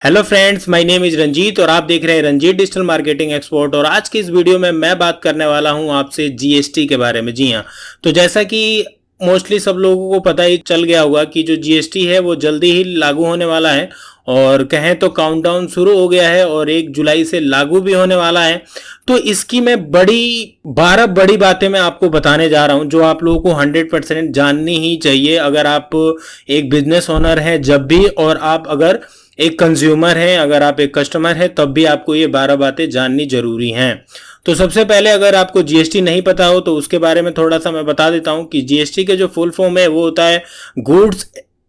Hello friends, my name is Ranjit और आप देख रहे हैं रंजीत डिजिटल मार्केटिंग एक्सपर्ट। और आज की इस वीडियो में मैं बात करने वाला हूं आपसे जीएसटी के बारे में। जी हां, तो जैसा कि मोस्टली सब लोगों को पता ही चल गया होगा कि जो जीएसटी है वो जल्दी ही लागू होने वाला है और कहें तो काउंटडाउन शुरू हो गया है और 1 जुलाई से लागू भी होने वाला है। तो इसकी मैं 12 बड़ी बातें मैं आपको बताने जा रहा हूं जो आप लोगों को 100% जाननी ही चाहिए अगर आप एक बिजनेस ओनर हैं जब भी, और आप अगर एक कंज्यूमर है, अगर आप एक कस्टमर है तब भी आपको ये 12 बातें जाननी जरूरी हैं। तो सबसे पहले अगर आपको जीएसटी नहीं पता हो तो उसके बारे में थोड़ा सा मैं बता देता हूं कि जीएसटी के जो फुल फॉर्म है वो होता है गुड्स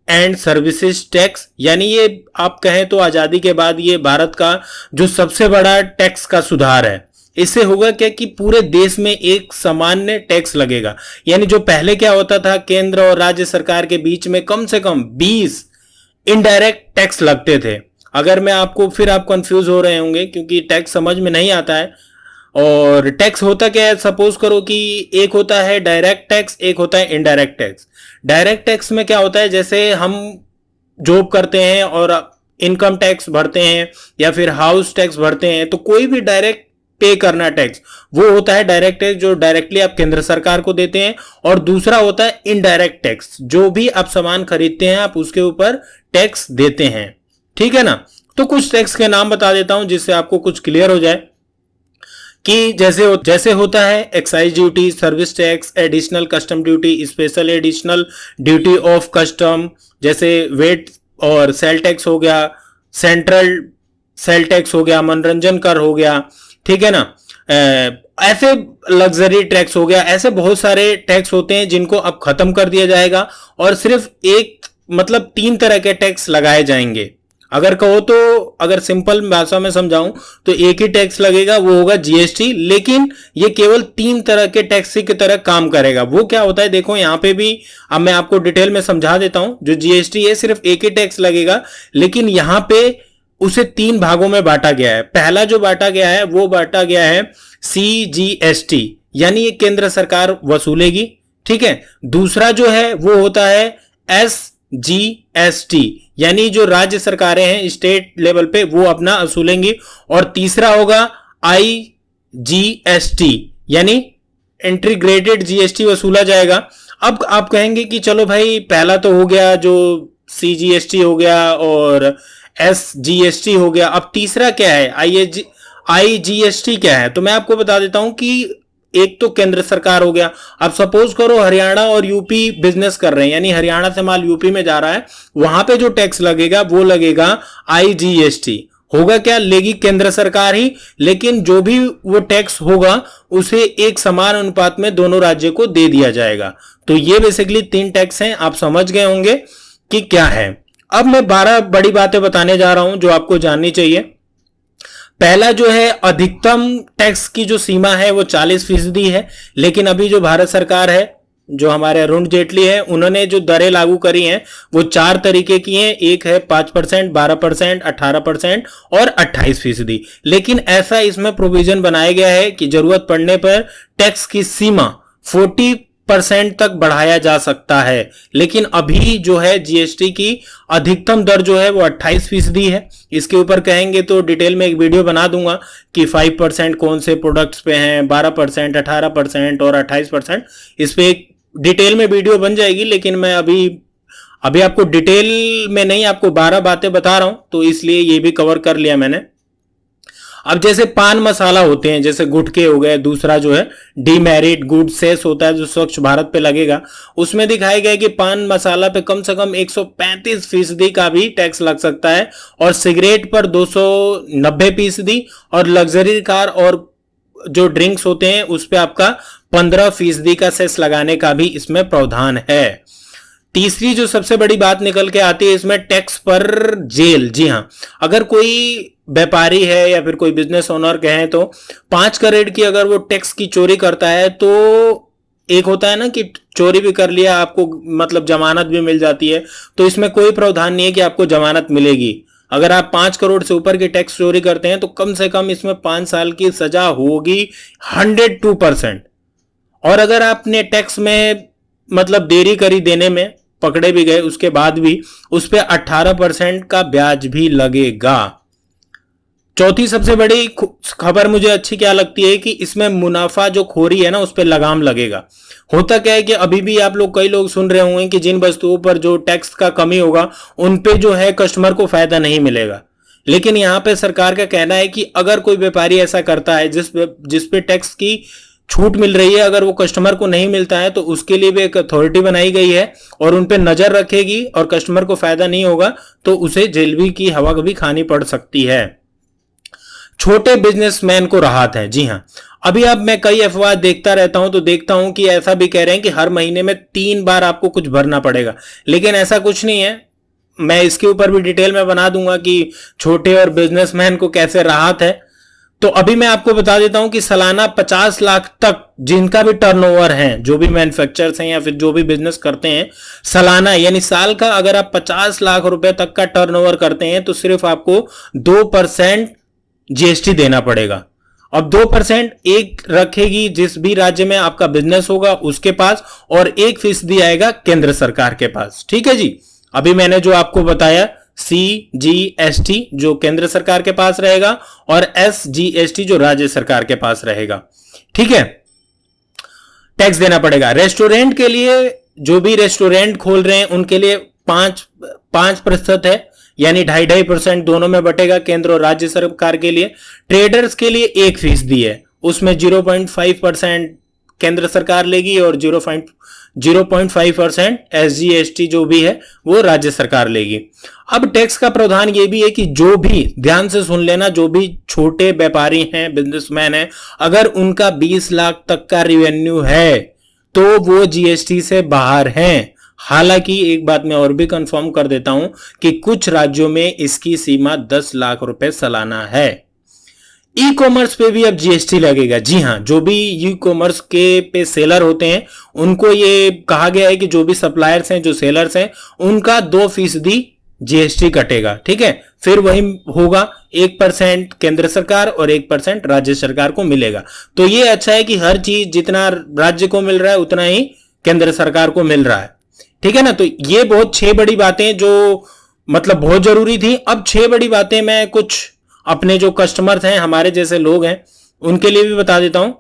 एंड सर्विसेज टैक्स। यानी ये आप कहें तो आजादी के बाद ये भारत का जो सबसे बड़ा टैक्स का सुधार है। इससे होगा क्या कि पूरे देश में एक सामान्य टैक्स लगेगा। यानी जो पहले क्या होता था, केंद्र और राज्य सरकार के बीच में कम से कम 20 इनडायरेक्ट टैक्स लगते थे। अगर मैं आपको, फिर आप कंफ्यूज हो रहे होंगे क्योंकि टैक्स समझ में नहीं आता है। और टैक्स होता क्या है, सपोज करो कि एक होता है डायरेक्ट टैक्स, एक होता है इनडायरेक्ट टैक्स। डायरेक्ट टैक्स में क्या होता है, जैसे हम जॉब करते हैं और इनकम टैक्स भरते हैं या फिर हाउस टैक्स भरते हैं, तो कोई भी डायरेक्ट पे करना टैक्स वो होता है डायरेक्ट टैक्स जो डायरेक्टली आप केंद्र सरकार को देते हैं। और दूसरा होता है इनडायरेक्ट टैक्स, जो भी आप सामान खरीदते हैं आप उसके ऊपर टैक्स देते हैं। ठीक है ना। तो कुछ टैक्स के नाम बता देता हूं जिससे आपको कुछ क्लियर हो जाए कि जैसे होता है excise duty, service tax, additional custom duty, special additional duty of custom, जैसे वेट और सेल टैक्स हो गया, सेंट्रल सेल टैक्स हो गया, मनोरंजन कर हो गया। ठीक है ना। ऐसे लग्जरी टैक्स हो गया। ऐसे बहुत सारे टैक्स होते हैं जिनको अब खत्म कर दिया जाएगा और सिर्फ एक, मतलब 3 तरह के टैक्स लगाए जाएंगे। अगर कहो तो, अगर सिंपल भाषा में समझाऊं तो एक ही टैक्स लगेगा, वो होगा जीएसटी। लेकिन ये केवल 3 तरह के टैक्स की तरह काम करेगा। वो क्या होता है देखो यहां पे भी, अब मैं आपको डिटेल में समझा देता हूं। जो जीएसटी है सिर्फ एक ही टैक्स लगेगा, लेकिन यहां पे उसे 3 भागों में बांटा गया है। पहला जो बांटा गया है वो बांटा गया है सीजीएसटी, यानी ये केंद्र सरकार वसूलेगी। ठीक है। दूसरा जो है वो होता है एसजीएसटी, यानी जो राज्य सरकारें हैं स्टेट लेवल पे वो अपना वसूलेंगी। और तीसरा होगा आईजीएसटी, यानी इंटीग्रेटेड जीएसटी वसूला जाएगा। अब आप कहेंगे कि चलो भाई, पहला तो हो गया जो सीजीएसटी हो गया और एसजीएसटी हो गया, अब तीसरा क्या है आईजीएसटी क्या है। तो मैं आपको बता देता हूं कि एक तो केंद्र सरकार हो गया। अब सपोज करो हरियाणा और यूपी बिजनेस कर रहे हैं, यानी हरियाणा से माल यूपी में जा रहा है, वहां पे जो टैक्स लगेगा वो लगेगा आईजीएसटी। होगा क्या, लेगी केंद्र सरकार ही, लेकिन जो भी वो टैक्स होगा उसे एक समान अनुपात में दोनों राज्यों को दे दिया जाएगा। तो ये बेसिकली 3 टैक्स हैं, आप समझ गए होंगे कि क्या है। अब मैं 12 बड़ी बातें बताने जा रहा हूं जो आपको जाननी चाहिए। पहला जो है, अधिकतम टैक्स की जो सीमा है वो 40% है। लेकिन अभी जो भारत सरकार है, जो हमारे अरुण जेटली है, उन्होंने जो दरें लागू करी हैं वो 4 तरीके की हैं। एक है 5%, 12%, 18% और 28%। लेकिन ऐसा इसमें प्रोविजन बनाया गया है कि जरूरत पड़ने पर टैक्स की सीमा 40% तक बढ़ाया जा सकता है। लेकिन अभी जो है जीएसटी की अधिकतम दर जो है वो 28% है। इसके ऊपर कहेंगे तो डिटेल में एक वीडियो बना दूंगा कि 5% कौन से प्रोडक्ट्स पे हैं, 12%, 18% और 28%। इस पे एक डिटेल में वीडियो बन जाएगी। लेकिन मैं अभी आपको डिटेल में नहीं, आपको 12 बातें बता रहा हूं, तो इसलिए ये भी कवर कर लिया मैंने। अब जैसे पान मसाला होते हैं, जैसे गुटखे हो गए, दूसरा जो है डीमेरिट गुड सेस होता है जो स्वच्छ भारत पे लगेगा, उसमें दिखाया गया कि पान मसाला पे कम से कम 135% का भी टैक्स लग सकता है और सिगरेट पर 290% और लग्जरी कार और जो ड्रिंक्स होते हैं उस पे आपका 15% का सेस लगाने का भी इसमें प्रावधान है। तीसरी जो सबसे बड़ी बात निकल के आती है इसमें, टैक्स पर जेल। जी हां, अगर कोई व्यापारी है या फिर कोई बिजनेस ओनर कहें तो 5 करोड़ की अगर वो टैक्स की चोरी करता है, तो एक होता है ना कि चोरी भी कर लिया, आपको मतलब जमानत भी मिल जाती है, तो इसमें कोई प्रावधान नहीं है कि आपको जमानत मिलेगी। अगर आप 5 करोड़ से ऊपर की टैक्स चोरी करते हैं तो कम से कम इसमें 5 साल की सजा होगी 102%। और अगर आपने टैक्स में मतलब देरी करी देने में, पकड़े भी गए उसके बाद भी उस पे 18% का ब्याज भी लगेगा। चौथी सबसे बड़ी खबर मुझे अच्छी क्या लगती है कि इसमें मुनाफा जो खोरी है ना उस पर लगाम लगेगा। होता क्या है कि अभी भी आप लोग कई लोग सुन रहे होंगे कि जिन वस्तुओं पर जो टैक्स का कमी होगा उन पे जो है कस्टमर को फायदा नहीं मिलेगा, लेकिन यहां पे सरकार का कहना है कि अगर कोई व्यापारी ऐसा करता है जिस पे टैक्स की छूट मिल रही है, अगर वो कस्टमर को नहीं मिलता है तो उसके लिए भी एक अथॉरिटी बनाई गई है और उन पे नजर रखेगी और कस्टमर को फायदा नहीं होगा तो उसे जेल भी की हवा भी खानी पड़ सकती है। छोटे बिजनेसमैन को राहत है। जी हां, अभी अब मैं कई अफवाह देखता रहता हूं तो देखता हूं कि ऐसा भी कह रहे हैं कि हर महीने में 3 बार आपको कुछ भरना पड़ेगा, लेकिन ऐसा कुछ नहीं है। मैं इसके ऊपर भी डिटेल में बना दूंगा कि छोटे और बिजनेसमैन को कैसे राहत है। तो अभी मैं आपको बता देता हूं कि सालाना 50 लाख तक जिनका भी टर्नओवर है, जो भी मैन्युफैक्चरर्स हैं या फिर जो भी बिजनेस करते हैं, सालाना यानी साल का अगर आप 50 लाख रुपए तक का टर्नओवर करते हैं तो सिर्फ आपको 2% जीएसटी देना पड़ेगा। अब 2% एक रखेगी जिस भी राज्य में आपका बिजनेस होगा उसके पास, और 1% आएगा केंद्र सरकार के पास। ठीक है जी, अभी मैंने जो आपको बताया CGST जो केंद्र सरकार के पास रहेगा और SGST जो राज्य सरकार के पास रहेगा। ठीक है, टैक्स देना पड़ेगा। रेस्टोरेंट के लिए, जो भी रेस्टोरेंट खोल रहे हैं उनके लिए 5% है, यानी 2.5% दोनों में बटेगा, केंद्र और राज्य सरकार के लिए। ट्रेडर्स के लिए 1% है, उसमें 0.5% केंद्र सरकार लेगी और 0.5% SGST जो भी है वो राज्य सरकार लेगी। अब टैक्स का प्रावधान ये भी है कि जो भी, ध्यान से सुन लेना, जो भी छोटे व्यापारी हैं, बिजनेसमैन हैं, अगर उनका 20 लाख तक का रेवेन्यू है तो वो जीएसटी से बाहर हैं। हालांकि एक बात मैं और भी कंफर्म कर देता हूं कि कुछ राज्यों में इसकी सीमा 10 लाख रुपए सालाना है। ई कॉमर्स पे भी अब जीएसटी लगेगा। जी हां, जो भी ई कॉमर्स के पे सेलर होते हैं उनको ये कहा गया है कि जो भी सप्लायर्स हैं, जो सेलर्स हैं, उनका 2% जीएसटी कटेगा। ठीक है, फिर वही होगा 1% केंद्र सरकार और 1% राज्य सरकार को मिलेगा। तो ये अच्छा है कि हर चीज जितना राज्य को मिल रहा है उतना ही केंद्र सरकार को मिल रहा है। ठीक है ना, तो ये बहुत 6 बड़ी बातें जो मतलब बहुत जरूरी थी। अब 6 बड़ी बातें मैं कुछ अपने जो कस्टमर्स हैं, हमारे जैसे लोग हैं, उनके लिए भी बता देता हूं।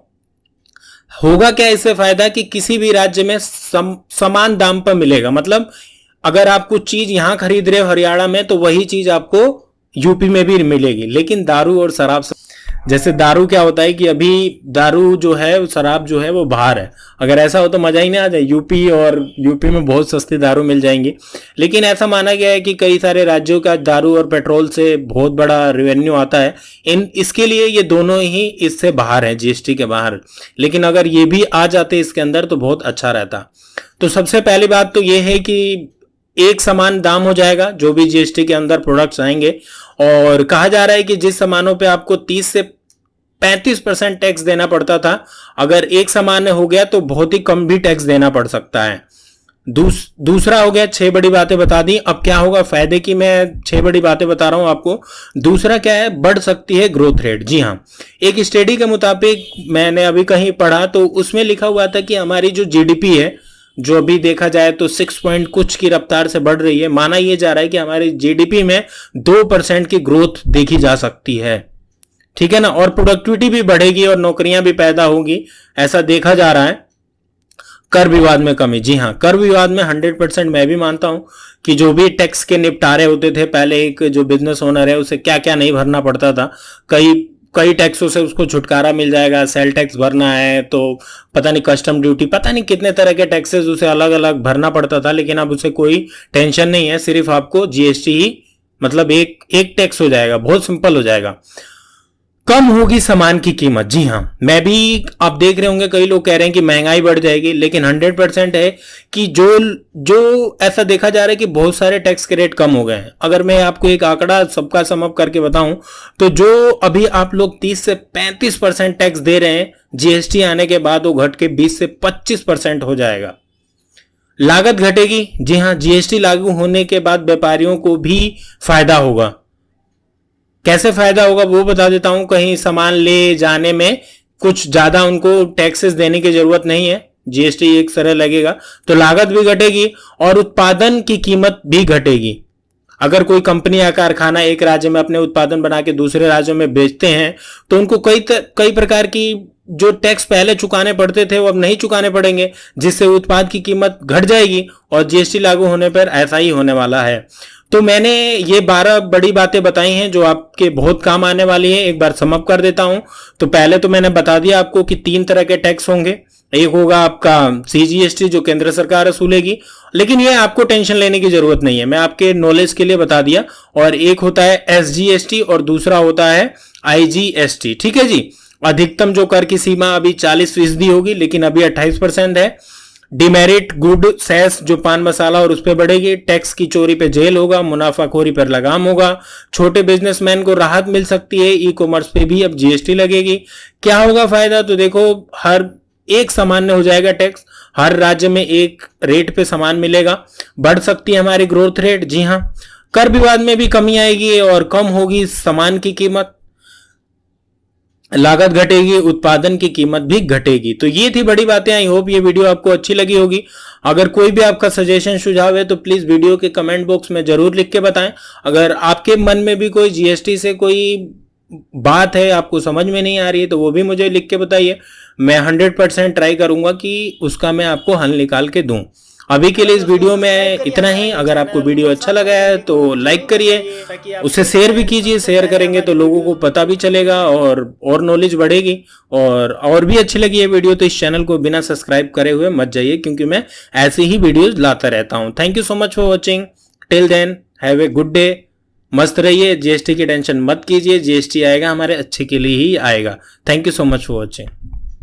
होगा क्या इससे फायदा कि किसी भी राज्य में समान दाम पर मिलेगा। मतलब अगर आप कुछ चीज यहां खरीद रहे हो हरियाणा में तो वही चीज आपको यूपी में भी मिलेगी। लेकिन दारू और शराब, जैसे दारू क्या होता है कि अभी दारू जो है, शराब जो है वो बाहर है, अगर ऐसा हो तो मजा ही नहीं आ जाए। यूपी में बहुत सस्ती दारू मिल जाएंगी, लेकिन ऐसा माना गया है कि कई सारे राज्यों का दारू और पेट्रोल से बहुत बड़ा रेवेन्यू आता है। इसके लिए ये दोनों ही इससे बाहर है, जीएसटी के बाहर। लेकिन अगर ये भी आ जाते इसके अंदर तो बहुत अच्छा रहता। तो सबसे पहली बात तो ये है कि एक समान दाम हो जाएगा जो भी जीएसटी के अंदर प्रोडक्ट्स आएंगे। और कहा जा रहा है कि जिस सामानों पे आपको 30 से 35% टैक्स देना पड़ता था, अगर एक सामान हो गया तो बहुत ही कम भी टैक्स देना पड़ सकता है। दूसरा हो गया, 6 बड़ी बातें बता दी। अब क्या होगा फायदे की, मैं 6 बड़ी बातें बता रहा हूं आपको। दूसरा क्या है, बढ़ सकती है ग्रोथ रेट। जी हां, एक स्टडी के मुताबिक मैंने अभी कहीं पढ़ा तो उसमें लिखा हुआ था कि हमारी जो जीडीपी है, जो अभी देखा जाए तो 6 पॉइंट कुछ की रफ्तार से बढ़ रही है। माना यह जा रहा है कि हमारी जीडीपी में 2% की ग्रोथ देखी जा सकती है। ठीक है ना, और प्रोडक्टिविटी भी बढ़ेगी और नौकरियां भी पैदा होगी, ऐसा देखा जा रहा है। कर विवाद में कमी। जी हां, कर विवाद में 100% मैं भी मानता हूं कि जो भी टैक्स के निपटारे होते थे पहले, एक जो बिजनेस ओनर है उसे क्या क्या नहीं भरना पड़ता था, कई टैक्सों से उसको छुटकारा मिल जाएगा। सेल टैक्स भरना है तो पता नहीं कस्टम ड्यूटी, पता नहीं कितने तरह के टैक्सेस उसे अलग अलग भरना पड़ता था, लेकिन अब उसे कोई टेंशन नहीं है, सिर्फ आपको जीएसटी ही मतलब एक टैक्स हो जाएगा, बहुत सिंपल हो जाएगा। कम होगी सामान की कीमत। जी हां, मैं भी, आप देख रहे होंगे कई लोग कह रहे हैं कि महंगाई बढ़ जाएगी, लेकिन 100% है कि जो ऐसा देखा जा रहा है कि बहुत सारे टैक्स के रेट कम हो गए हैं। अगर मैं आपको एक आंकड़ा सबका सम अप करके बताऊं तो जो अभी आप लोग 30 से 35% टैक्स दे रहे हैं, जीएसटी आने के बाद वो घट के 20 से 25% हो जाएगा। लागत घटेगी। जी हां, जीएसटी लागू होने के बाद व्यापारियों को भी फायदा होगा। कैसे फायदा होगा वो बता देता हूं। कहीं सामान ले जाने में कुछ ज्यादा उनको टैक्सेस देने की जरूरत नहीं है। जीएसटी एक तरह लगेगा तो लागत भी घटेगी और उत्पादन की कीमत भी घटेगी। अगर कोई कंपनी या कारखाना एक राज्य में अपने उत्पादन बना के दूसरे राज्यों में बेचते हैं तो उनको कई प्रकार की जो टैक्स पहले चुकाने पड़ते थे वो अब नहीं चुकाने पड़ेंगे, जिससे उत्पाद की कीमत घट जाएगी और जीएसटी लागू होने पर ऐसा ही होने वाला है। तो मैंने ये 12 बड़ी बातें बताई हैं जो आपके बहुत काम आने वाली हैं। एक बार समअप कर देता हूं। तो पहले तो मैंने बता दिया आपको कि 3 तरह के टैक्स होंगे। एक होगा आपका सीजीएसटी जो केंद्र सरकार वसूलेगी, लेकिन ये आपको टेंशन लेने की जरूरत नहीं है, मैं आपके नॉलेज के लिए बता दिया। और एक होता है एसजीएसटी और दूसरा होता है आईजीएसटी। ठीक है जी। अधिकतम जो कर की सीमा अभी 40% होगी, लेकिन अभी 28% है। डिमेरिट गुड सेस जो पान मसाला और उस पर बढ़ेगी। टैक्स की चोरी पे जेल होगा, मुनाफाखोरी पर लगाम होगा। छोटे बिजनेसमैन को राहत मिल सकती है। ई कॉमर्स पे भी अब जीएसटी लगेगी। क्या होगा फायदा? तो देखो, हर एक सामान्य हो जाएगा टैक्स, हर राज्य में एक रेट पे सामान मिलेगा। बढ़ सकती है हमारी ग्रोथ रेट। जी हाँ, कर विवाद में भी कमी आएगी और कम होगी सामान की कीमत, लागत घटेगी, उत्पादन की कीमत भी घटेगी। तो ये थी बड़ी बातें। आई होप ये वीडियो आपको अच्छी लगी होगी। अगर कोई भी आपका सजेशन सुझाव है तो प्लीज वीडियो के कमेंट बॉक्स में जरूर लिख के बताएं। अगर आपके मन में भी कोई जीएसटी से कोई बात है आपको समझ में नहीं आ रही है तो वो भी मुझे लिख के बताइए। मैं 100% ट्राई करूंगा कि उसका मैं आपको हल निकाल के दूं। अभी के लिए इस वीडियो में इतना ही। अगर आपको वीडियो अच्छा लगा है तो लाइक करिए, उसे शेयर भी कीजिए। शेयर करेंगे तो लोगों को पता भी चलेगा और नॉलेज बढ़ेगी। और भी अच्छी लगी है वीडियो तो इस चैनल को बिना सब्सक्राइब करे हुए मत जाइए, क्योंकि मैं ऐसे ही वीडियोज लाता रहता हूं। Thank you so much for watching. Till then have a good day. मस्त रहिए। जीएसटी की टेंशन मत कीजिए, जीएसटी आएगा हमारे अच्छे के लिए ही आएगा। Thank you so much for watching.